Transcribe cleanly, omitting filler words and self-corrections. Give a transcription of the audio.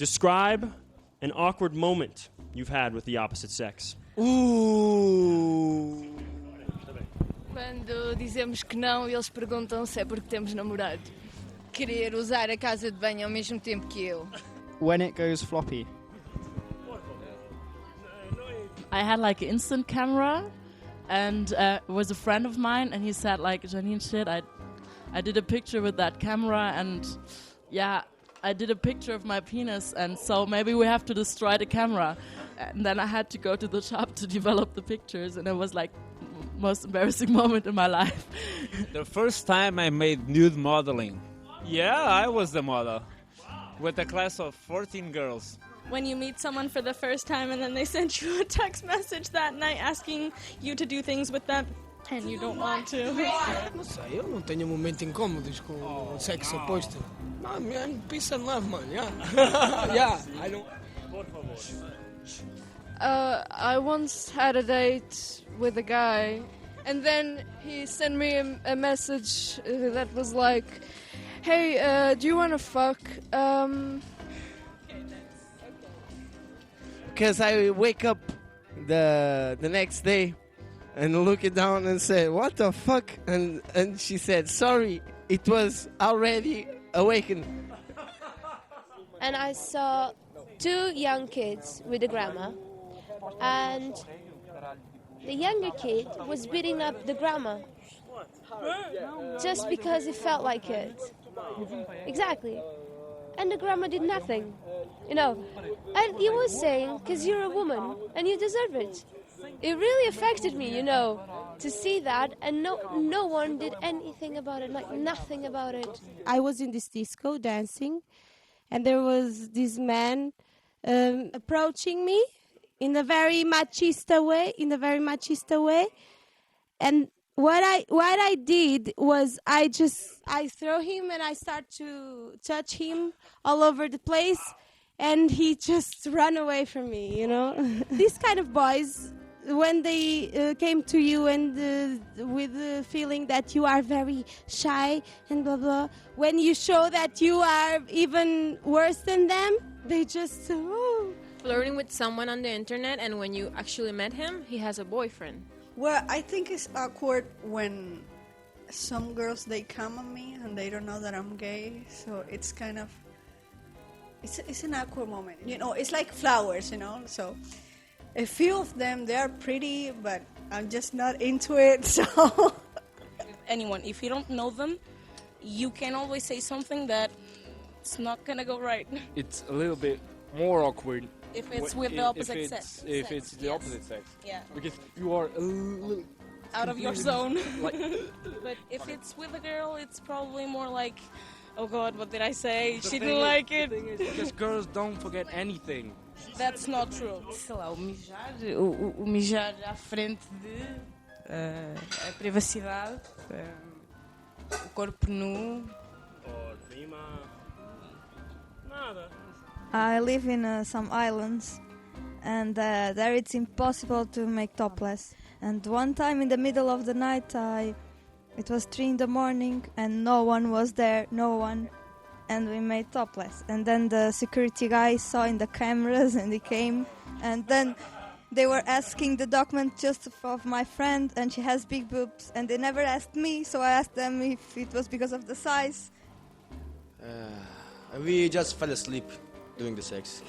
Describe an awkward moment you've had with the opposite sex. Quando dizemos que não, eles perguntam se é porque temos namorado. Querer usar a casa de banho ao mesmo tempo que eu. When it goes floppy. I had like an instant camera, and it was a friend of mine, and he said like, Janine, shit, I did a picture with that camera, and yeah, I did a picture of my penis, and so maybe we have to destroy the camera. And then I had to go to the shop to develop the pictures, and it was like most embarrassing moment in my life. The first time I made nude modeling. Yeah, I was the model. With a class of 14 girls. When you meet someone for the first time and then they send you a text message that night asking you to do things with them and you don't want to. Não sei, eu não tenho momentos incômodos com o sexo oposto. Não, man, peace and love, man, yeah. Yeah, I don't... I once had a date with a guy, and then he sent me a message that was like, hey, do you want to fuck? Because I wake up the next day and look it down and say, what the fuck? And she said, sorry, it was already awakened. And I saw 2 young kids with a grandma, and the younger kid was beating up the grandma just because he felt like it. Exactly. And the grandma did nothing, you know. And he was saying, because you're a woman and you deserve it. It really affected me, you know, to see that, and no one did anything about it, like nothing about it. I was in this disco dancing, and there was this man approaching me in a very machista way, and what I did was I throw him and I start to touch him all over the place, and he just ran away from me, you know. These kind of boys, when they came to you and with the feeling that you are very shy and blah blah, when you show that you are even worse than them, they just flirting with someone on the internet, and when you actually met him, he has a boyfriend. Well, I think it's awkward when some girls, they come on me and they don't know that I'm gay, so it's kind of, it's an awkward moment. You know, it's like flowers, you know, so a few of them, they are pretty, but I'm just not into it, so. Anyone, if you don't know them, you can always say something that it's not gonna go right. It's a little bit more awkward. If it's with the opposite sex. If it's the opposite sex. Yeah. Because you are a little out of your zone. Like, but if it's with a girl, it's probably more like, oh God, what did I say? She didn't like it. The thing is, because girls don't forget anything. That's not true. Sei lá, o mijar à frente de a privacidade, o corpo nu. Nada. I live in some islands, and there it's impossible to make topless. And one time in the middle of the night, it was 3 a.m, and no one was there, no one, and we made topless. And then the security guy saw in the cameras, and he came, and then they were asking the document just of my friend, and she has big boobs, and they never asked me, so I asked them if it was because of the size. We just fell asleep doing the sex.